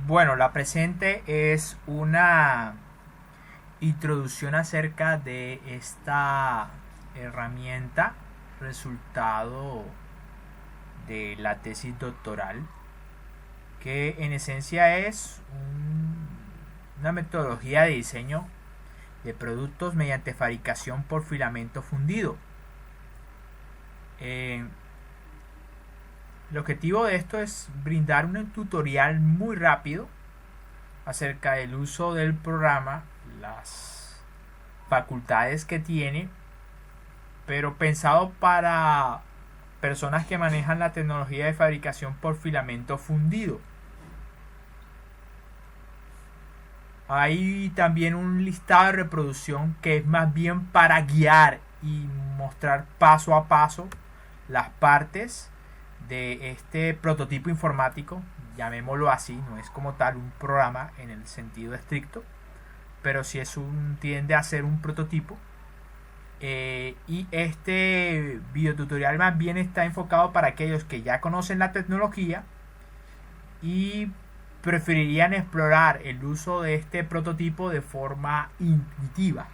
Bueno, la presente es una introducción acerca de esta herramienta, resultado de la tesis doctoral, que en esencia es una metodología de diseño de productos mediante fabricación por filamento fundido. El objetivo de esto es brindar un tutorial muy rápido acerca del uso del programa, las facultades que tiene, pero pensado para personas que manejan la tecnología de fabricación por filamento fundido. Hay también un listado de reproducción que es más bien para guiar y mostrar paso a paso las partes de este prototipo informático, llamémoslo así. No es como tal un programa en el sentido estricto, pero sí tiende a ser un prototipo. Y este videotutorial más bien está enfocado para aquellos que ya conocen la tecnología y preferirían explorar el uso de este prototipo de forma intuitiva.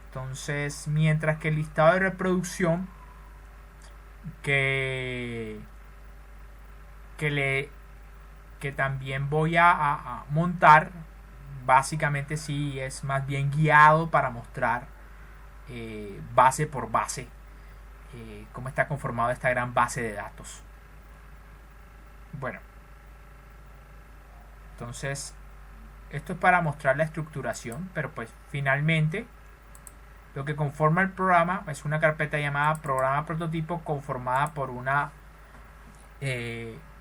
Entonces, mientras que el listado de reproducción que también voy a montar, básicamente sí es más bien guiado para mostrar base por base cómo está conformado esta gran base de datos. Bueno, entonces esto es para mostrar la estructuración, pero pues finalmente lo que conforma el programa es una carpeta llamada programa prototipo, conformada por una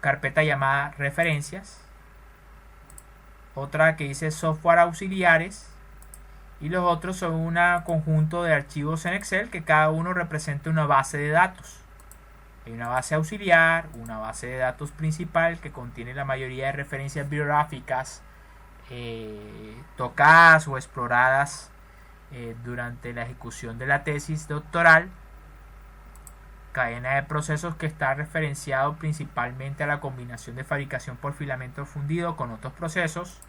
carpeta llamada referencias, otra que dice software auxiliares, y los otros son un conjunto de archivos en Excel que cada uno representa una base de datos. Hay una base auxiliar, una base de datos principal que contiene la mayoría de referencias bibliográficas tocadas o exploradas durante la ejecución de la tesis doctoral. Cadena de procesos que está referenciado principalmente a la combinación de fabricación por filamento fundido con otros procesos.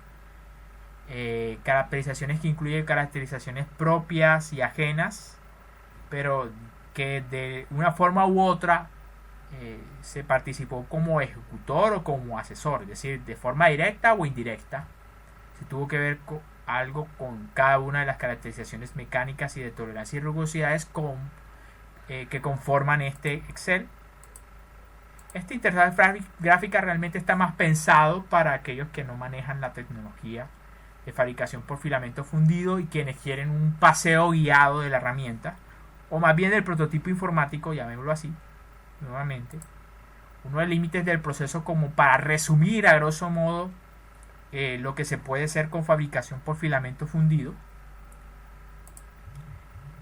Caracterizaciones que incluyen caracterizaciones propias y ajenas, pero que de una forma u otra se participó como ejecutor o como asesor, es decir, de forma directa o indirecta. Se tuvo que ver algo con cada una de las caracterizaciones mecánicas y de tolerancia y rugosidades que conforman este Excel. Esta interfaz gráfica realmente está más pensado para aquellos que no manejan la tecnología de fabricación por filamento fundido y quienes quieren un paseo guiado de la herramienta, o más bien del prototipo informático, llamémoslo así, nuevamente. Uno de los límites del proceso, como para resumir a grosso modo lo que se puede hacer con fabricación por filamento fundido.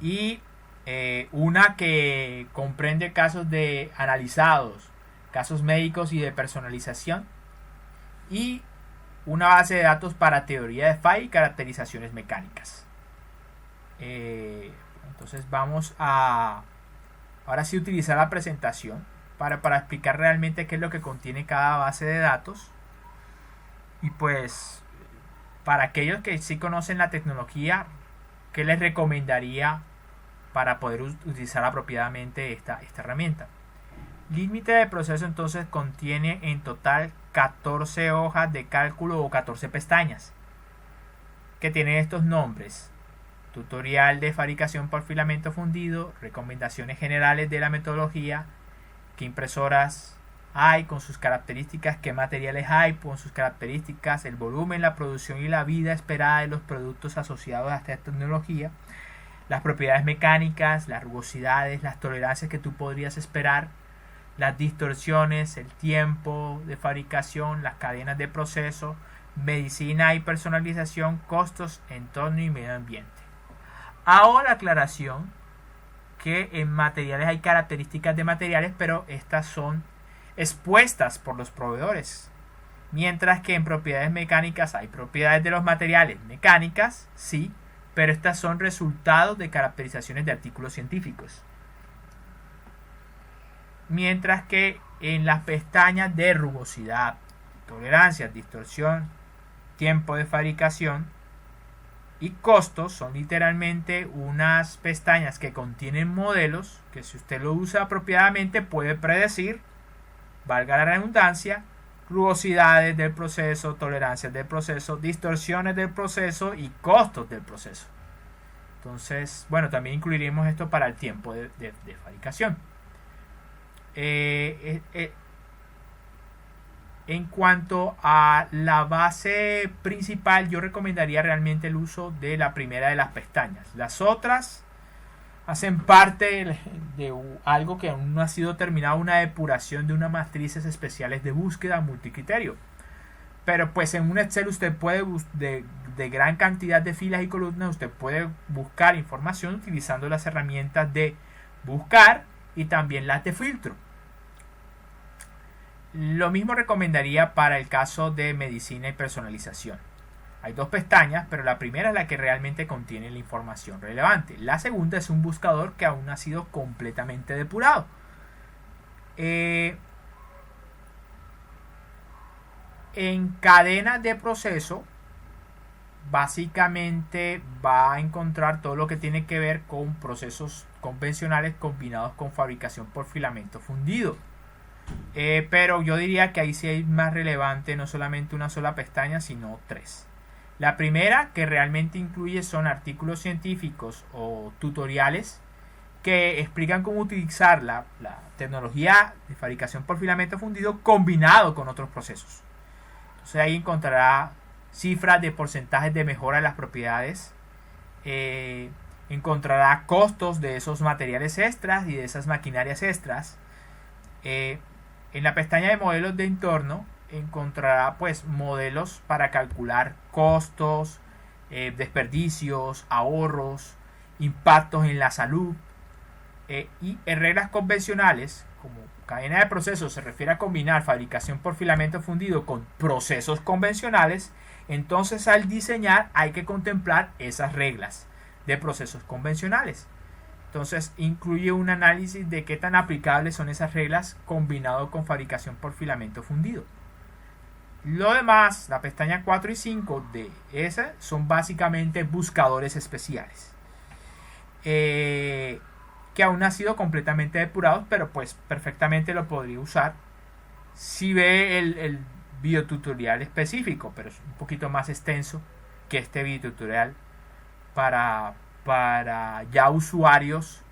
Y una que comprende casos de analizados, casos médicos y de personalización, y una base de datos para teoría de fallo y caracterizaciones mecánicas. Entonces vamos a ahora sí utilizar la presentación para explicar realmente qué es lo que contiene cada base de datos. Y pues para aquellos que sí conocen la tecnología, ¿qué les recomendaría para poder utilizar apropiadamente esta herramienta? Límite de proceso entonces contiene en total 14 hojas de cálculo o 14 pestañas que tienen estos nombres: tutorial de fabricación por filamento fundido, recomendaciones generales de la metodología, qué impresoras hay con sus características, qué materiales hay con sus características, el volumen, la producción y la vida esperada de los productos asociados a esta tecnología, las propiedades mecánicas, las rugosidades, las tolerancias que tú podrías esperar, las distorsiones, el tiempo de fabricación, las cadenas de proceso, medicina y personalización, costos, entorno y medio ambiente. Ahora aclaración que en materiales hay características de materiales, pero estas son expuestas por los proveedores, mientras que en propiedades mecánicas hay propiedades de los materiales mecánicas, sí, pero estas son resultados de caracterizaciones de artículos científicos. Mientras que en las pestañas de rugosidad, tolerancias, distorsión, tiempo de fabricación y costos son literalmente unas pestañas que contienen modelos que, si usted lo usa apropiadamente, puede predecir, valga la redundancia, rugosidades del proceso, tolerancias del proceso, distorsiones del proceso y costos del proceso. Entonces, bueno, también incluiremos esto para el tiempo de fabricación. En cuanto a la base principal, yo recomendaría realmente el uso de la primera de las pestañas. Las otras hacen parte de algo que aún no ha sido terminado, una depuración de unas matrices especiales de búsqueda multicriterio. Pero pues en un Excel usted puede, de gran cantidad de filas y columnas, usted puede buscar información utilizando las herramientas de buscar y también las de filtro. Lo mismo recomendaría para el caso de medicina y personalización. Hay dos pestañas, pero la primera es la que realmente contiene la información relevante. La segunda es un buscador que aún no ha sido completamente depurado. En cadena de proceso, básicamente va a encontrar todo lo que tiene que ver con procesos convencionales combinados con fabricación por filamento fundido. Pero yo diría que ahí sí es más relevante no solamente una sola pestaña, sino tres. La primera, que realmente incluye, son artículos científicos o tutoriales que explican cómo utilizar la tecnología de fabricación por filamento fundido combinado con otros procesos. Entonces ahí encontrará cifras de porcentajes de mejora de las propiedades, encontrará costos de esos materiales extras y de esas maquinarias extras. En la pestaña de modelos de entorno encontrará pues modelos para calcular costos, desperdicios, ahorros, impactos en la salud, y en reglas convencionales, como cadena de procesos se refiere a combinar fabricación por filamento fundido con procesos convencionales, entonces al diseñar hay que contemplar esas reglas de procesos convencionales. Entonces incluye un análisis de qué tan aplicables son esas reglas combinado con fabricación por filamento fundido. Lo demás, la pestaña 4 y 5 de esa, son básicamente buscadores especiales. Que aún no han sido completamente depurados, pero pues perfectamente lo podría usar si ve el videotutorial específico, pero es un poquito más extenso que este videotutorial para ya usuarios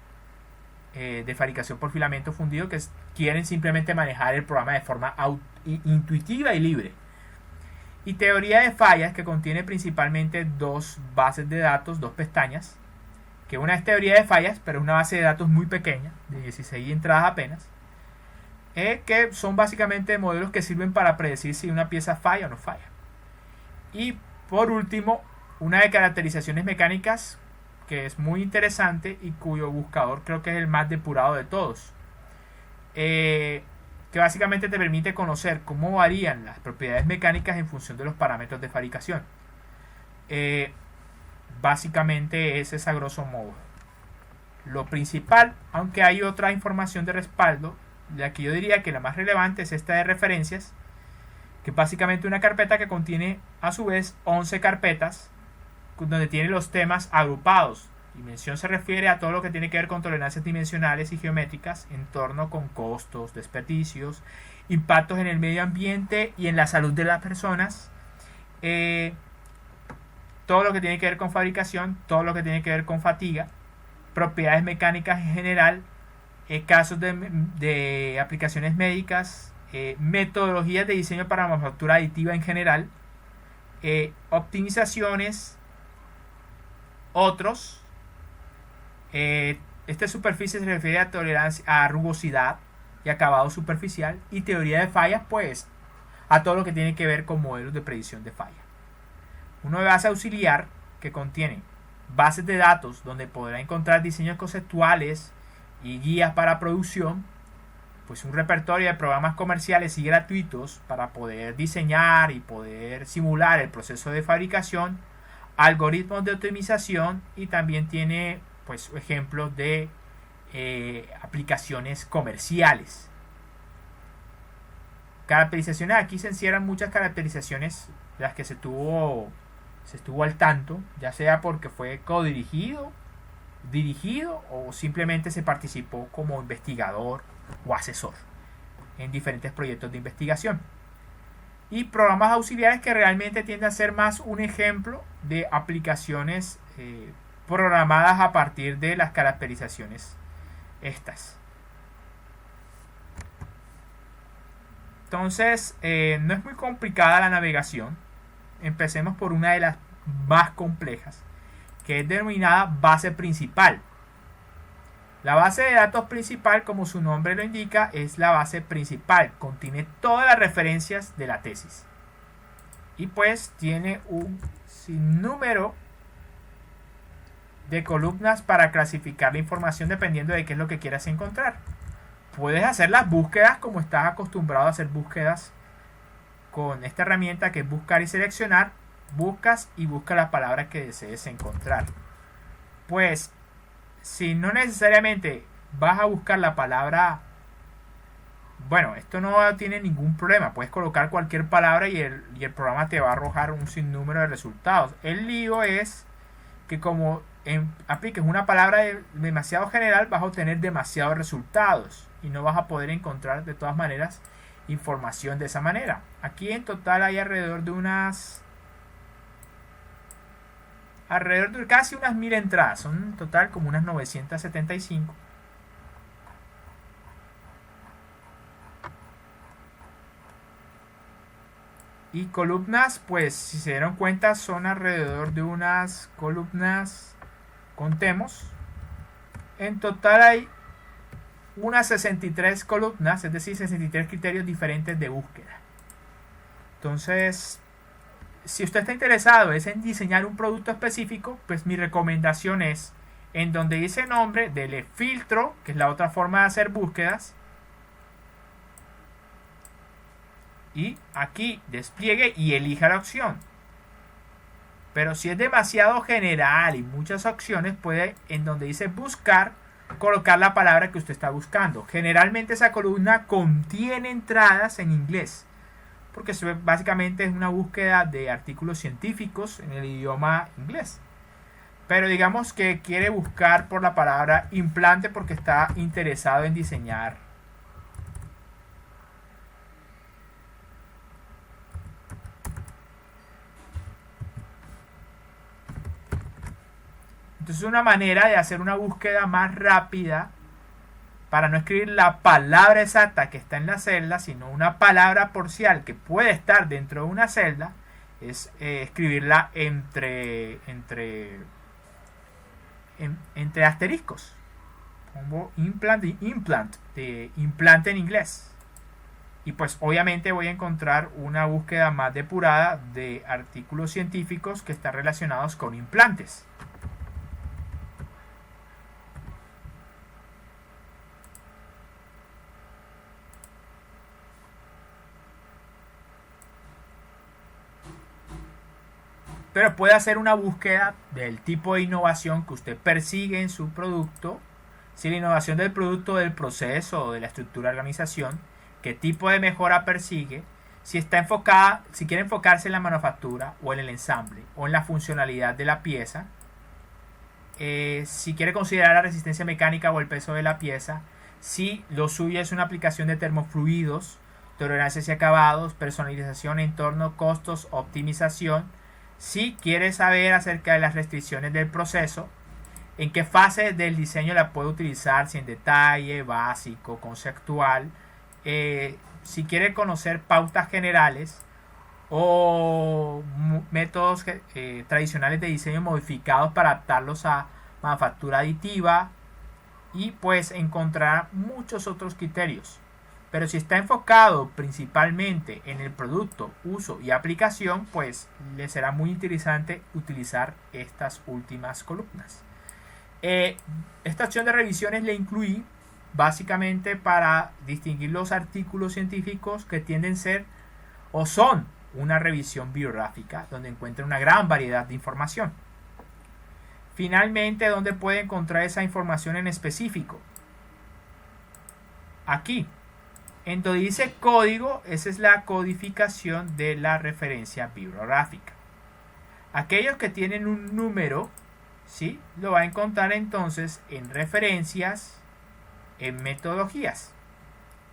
de fabricación por filamento fundido que quieren simplemente manejar el programa de forma intuitiva y libre. Y teoría de fallas, que contiene principalmente dos bases de datos, dos pestañas, que una es teoría de fallas, pero es una base de datos muy pequeña, de 16 entradas apenas, que son básicamente modelos que sirven para predecir si una pieza falla o no falla. Y por último, una de caracterizaciones mecánicas, que es muy interesante y cuyo buscador creo que es el más depurado de todos, que básicamente te permite conocer cómo varían las propiedades mecánicas en función de los parámetros de fabricación. Básicamente ese es a grosso modo lo principal, aunque hay otra información de respaldo. La que yo diría que la más relevante es esta de referencias, que es básicamente una carpeta que contiene a su vez 11 carpetas donde tiene los temas agrupados. Dimensión se refiere a todo lo que tiene que ver con tolerancias dimensionales y geométricas, entorno con costos, desperdicios, impactos en el medio ambiente y en la salud de las personas, todo lo que tiene que ver con fabricación, todo lo que tiene que ver con fatiga, propiedades mecánicas en general, casos de aplicaciones médicas, metodologías de diseño para manufactura aditiva en general, optimizaciones, otros. Esta superficie se refiere a tolerancia, a rugosidad y acabado superficial, y teoría de fallas, pues a todo lo que tiene que ver con modelos de predicción de falla. Una base auxiliar que contiene bases de datos donde podrá encontrar diseños conceptuales y guías para producción, pues un repertorio de programas comerciales y gratuitos para poder diseñar y poder simular el proceso de fabricación, algoritmos de optimización, y también tiene pues ejemplos de aplicaciones comerciales. Caracterizaciones, aquí se encierran muchas caracterizaciones de las que se estuvo al tanto, ya sea porque fue codirigido, dirigido o simplemente se participó como investigador o asesor en diferentes proyectos de investigación. Y programas auxiliares que realmente tienden a ser más un ejemplo de aplicaciones programadas a partir de las caracterizaciones estas. Entonces, no es muy complicada la navegación. Empecemos por una de las más complejas, que es denominada base principal. La base de datos principal, como su nombre lo indica, es la base principal. Contiene todas las referencias de la tesis. Y pues tiene un sinnúmero de columnas para clasificar la información dependiendo de qué es lo que quieras encontrar. Puedes hacer las búsquedas como estás acostumbrado a hacer búsquedas con esta herramienta, que es buscar y seleccionar. Buscas y busca la palabra que desees encontrar. Pues si no necesariamente vas a buscar la palabra, bueno, esto no tiene ningún problema. Puedes colocar cualquier palabra y el programa te va a arrojar un sinnúmero de resultados. El lío es que como apliques una palabra demasiado general, vas a obtener demasiados resultados y no vas a poder encontrar de todas maneras información de esa manera. Aquí en total hay alrededor de casi unas 1000 entradas. Son en total como unas 975. Y columnas, pues si se dieron cuenta, son alrededor de unas columnas, contemos, en total hay unas 63 columnas, es decir, 63 criterios diferentes de búsqueda. Entonces, si usted está interesado en diseñar un producto específico, pues mi recomendación es, en donde dice nombre, dele filtro, que es la otra forma de hacer búsquedas, y aquí despliegue y elija la opción. Pero si es demasiado general y muchas opciones, puede, en donde dice buscar, colocar la palabra que usted está buscando. Generalmente esa columna contiene entradas en inglés, porque básicamente es una búsqueda de artículos científicos en el idioma inglés. Pero digamos que quiere buscar por la palabra implante porque está interesado en diseñar entonces una manera de hacer una búsqueda más rápida, para no escribir la palabra exacta que está en la celda, sino una palabra parcial que puede estar dentro de una celda, es escribirla entre asteriscos, como implant y implant, de implante en inglés. Y pues obviamente voy a encontrar una búsqueda más depurada de artículos científicos que están relacionados con implantes. Pero puede hacer una búsqueda del tipo de innovación que usted persigue en su producto. Si la innovación del producto, del proceso o de la estructura de organización, qué tipo de mejora persigue, si está enfocada, si quiere enfocarse en la manufactura o en el ensamble o en la funcionalidad de la pieza, si quiere considerar la resistencia mecánica o el peso de la pieza, si lo suyo es una aplicación de termofluidos, tolerancias y acabados, personalización, entorno, costos, optimización. Si quiere saber acerca de las restricciones del proceso, en qué fase del diseño la puede utilizar, si en detalle, básico, conceptual, si quiere conocer pautas generales o métodos tradicionales de diseño modificados para adaptarlos a manufactura aditiva, y pues encontrar muchos otros criterios. Pero si está enfocado principalmente en el producto, uso y aplicación, pues le será muy interesante utilizar estas últimas columnas. Esta opción de revisiones le incluí básicamente para distinguir los artículos científicos que tienden a ser o son una revisión bibliográfica, donde encuentra una gran variedad de información. Finalmente, ¿dónde puede encontrar esa información en específico? Aquí. En donde dice código, esa es la codificación de la referencia bibliográfica. Aquellos que tienen un número, ¿sí?, lo va a encontrar entonces en referencias, en metodologías,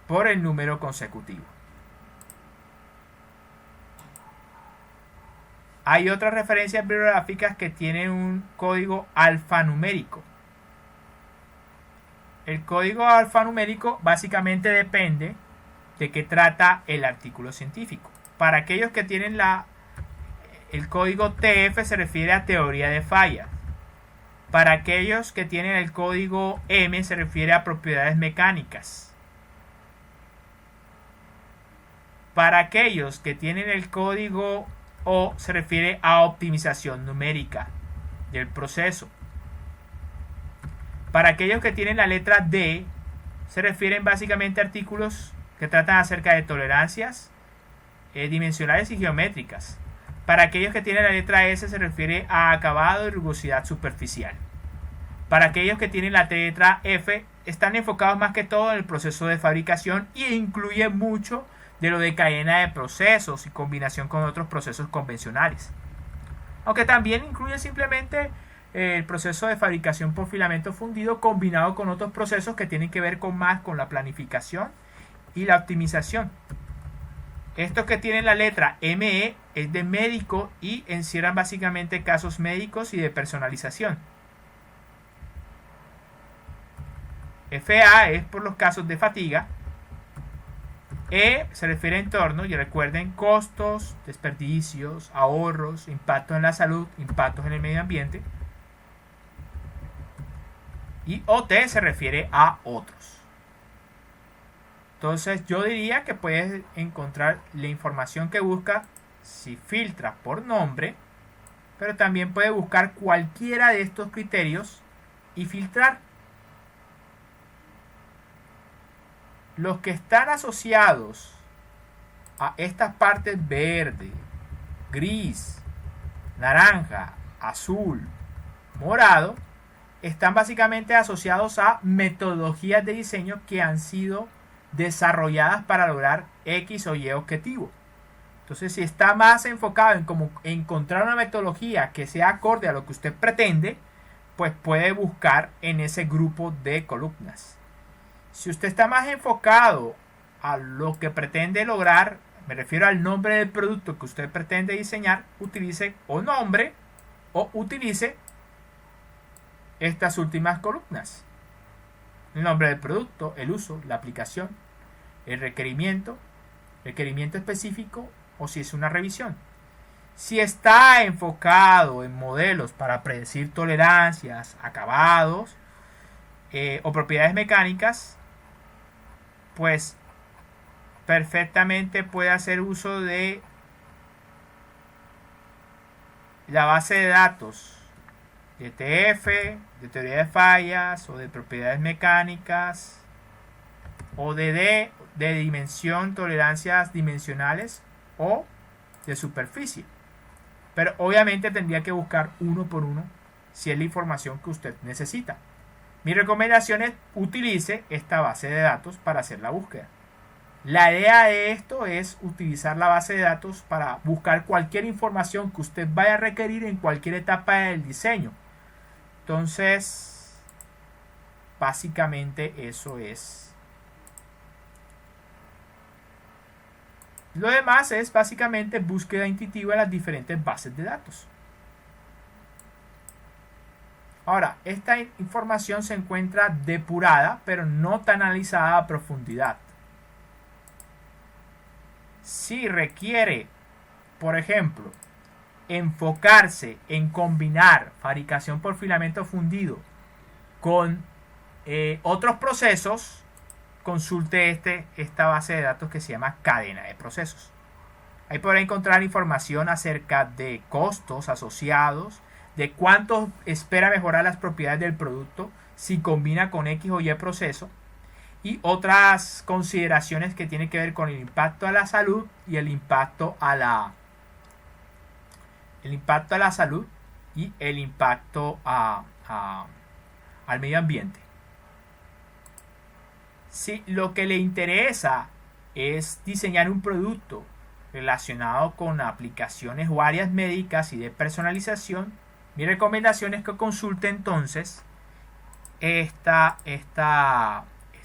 por el número consecutivo. Hay otras referencias bibliográficas que tienen un código alfanumérico. El código alfanumérico básicamente depende de qué trata el artículo científico. Para aquellos que tienen el código TF se refiere a teoría de fallas. Para aquellos que tienen el código M se refiere a propiedades mecánicas. Para aquellos que tienen el código O se refiere a optimización numérica del proceso. Para aquellos que tienen la letra D, se refieren básicamente a artículos que tratan acerca de tolerancias dimensionales y geométricas. Para aquellos que tienen la letra S, se refiere a acabado y rugosidad superficial. Para aquellos que tienen la letra F, están enfocados más que todo en el proceso de fabricación e incluye mucho de lo de cadena de procesos y combinación con otros procesos convencionales. Aunque también incluye simplemente el proceso de fabricación por filamento fundido combinado con otros procesos que tienen que ver más con la planificación y la optimización. Estos que tienen la letra ME es de médico y encierran básicamente casos médicos y de personalización. FA es por los casos de fatiga. E se refiere a entorno y recuerden costos, desperdicios, ahorros, impactos en la salud, impactos en el medio ambiente. Y OT se refiere a otros. Entonces yo diría que puedes encontrar la información que busca si filtras por nombre, pero también puedes buscar cualquiera de estos criterios y filtrar. Los que están asociados a estas partes verde, gris, naranja, azul, morado, están básicamente asociados a metodologías de diseño que han sido desarrolladas para lograr X o Y objetivo. Entonces, si está más enfocado en cómo encontrar una metodología que sea acorde a lo que usted pretende, pues puede buscar en ese grupo de columnas. Si usted está más enfocado a lo que pretende lograr, me refiero al nombre del producto que usted pretende diseñar, utilice o nombre o utilice estas últimas columnas. El nombre del producto, el uso, la aplicación, el requerimiento específico o si es una revisión. Si está enfocado en modelos para predecir tolerancias, acabados o propiedades mecánicas, pues perfectamente puede hacer uso de la base de datos de TF, de teoría de fallas o de propiedades mecánicas o de dimensión, tolerancias dimensionales o de superficie. Pero obviamente tendría que buscar uno por uno si es la información que usted necesita. Mi recomendación es utilice esta base de datos para hacer la búsqueda. La idea de esto es utilizar la base de datos para buscar cualquier información que usted vaya a requerir en cualquier etapa del diseño. Entonces, básicamente eso es. Lo demás es básicamente búsqueda intuitiva en las diferentes bases de datos. Ahora, esta información se encuentra depurada, pero no tan analizada a profundidad. Si requiere, por ejemplo, enfocarse en combinar fabricación por filamento fundido con otros procesos, consulte esta base de datos que se llama cadena de procesos. Ahí podrá encontrar información acerca de costos asociados, de cuánto espera mejorar las propiedades del producto si combina con X o Y proceso y otras consideraciones que tienen que ver con el impacto a la salud y el impacto a la salud y el impacto al medio ambiente. Si lo que le interesa es diseñar un producto relacionado con aplicaciones o áreas médicas y de personalización, mi recomendación es que consulte entonces esta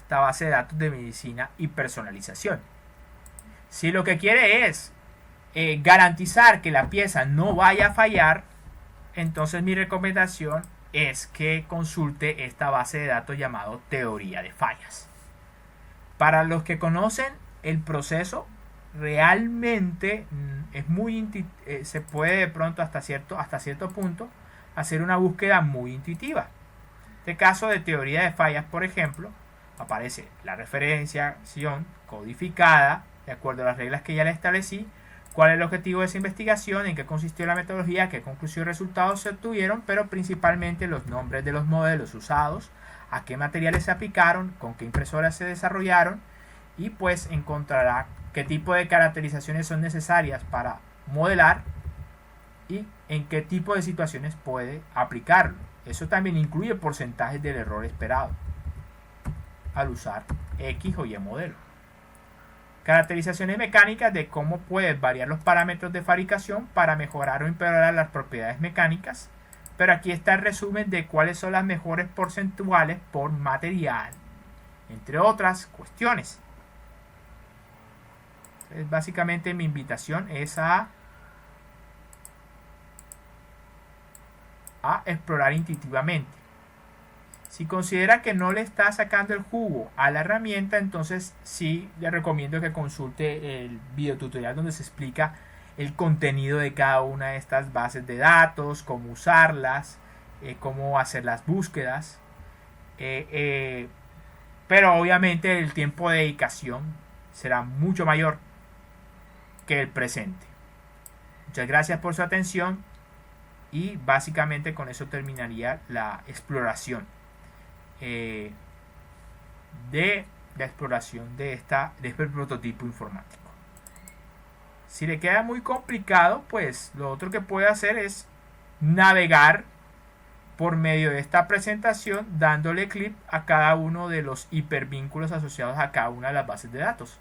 base de datos de medicina y personalización. Si lo que quiere es garantizar que la pieza no vaya a fallar, entonces mi recomendación es que consulte esta base de datos llamado teoría de fallas. Para los que conocen el proceso, realmente es se puede de pronto hasta cierto punto hacer una búsqueda muy intuitiva. En este caso de teoría de fallas, por ejemplo, aparece la referenciación codificada de acuerdo a las reglas que ya le establecí, cuál es el objetivo de esa investigación, en qué consistió la metodología, qué conclusión y resultados se obtuvieron, pero principalmente los nombres de los modelos usados, a qué materiales se aplicaron, con qué impresoras se desarrollaron, y pues encontrará qué tipo de caracterizaciones son necesarias para modelar y en qué tipo de situaciones puede aplicarlo. Eso también incluye porcentajes del error esperado al usar X o Y modelo. Caracterizaciones mecánicas de cómo puedes variar los parámetros de fabricación para mejorar o empeorar las propiedades mecánicas, pero aquí está el resumen de cuáles son las mejores porcentuales por material, entre otras cuestiones. Entonces, básicamente mi invitación es a explorar intuitivamente. Si considera que no le está sacando el jugo a la herramienta, entonces sí le recomiendo que consulte el videotutorial donde se explica el contenido de cada una de estas bases de datos, cómo usarlas, cómo hacer las búsquedas. Pero obviamente el tiempo de dedicación será mucho mayor que el presente. Muchas gracias por su atención y básicamente con eso terminaría la exploración de este prototipo informático. Si le queda muy complicado, pues lo otro que puede hacer es navegar por medio de esta presentación dándole clic a cada uno de los hipervínculos asociados a cada una de las bases de datos.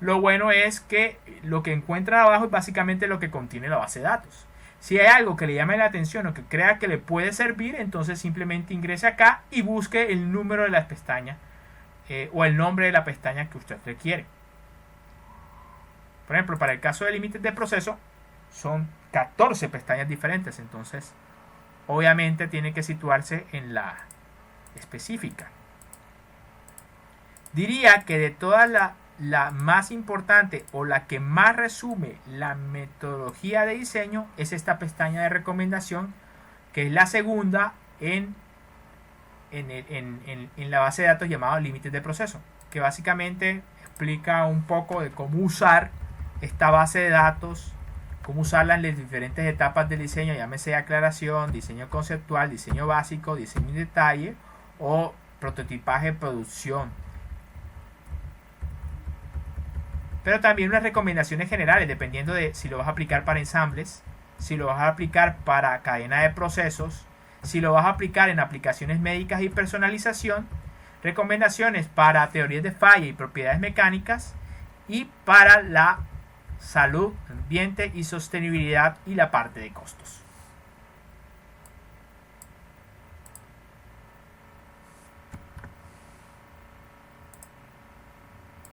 Lo bueno es que lo que encuentra abajo es básicamente lo que contiene la base de datos. Si hay algo que le llame la atención o que crea que le puede servir, entonces simplemente ingrese acá y busque el número de la pestaña o el nombre de la pestaña que usted requiere. Por ejemplo, para el caso de límites de proceso, son 14 pestañas diferentes, entonces obviamente tiene que situarse en la específica. Diría que de todas la más importante o la que más resume la metodología de diseño es esta pestaña de recomendación, que es la segunda en la base de datos llamada límites de proceso, que básicamente explica un poco de cómo usar esta base de datos, cómo usarla en las diferentes etapas del diseño, llámese aclaración, diseño conceptual, diseño básico, diseño en detalle o prototipaje, producción. Pero también unas recomendaciones generales dependiendo de si lo vas a aplicar para ensambles, si lo vas a aplicar para cadena de procesos, si lo vas a aplicar en aplicaciones médicas y personalización, recomendaciones para teorías de falla y propiedades mecánicas y para la salud, ambiente y sostenibilidad y la parte de costos.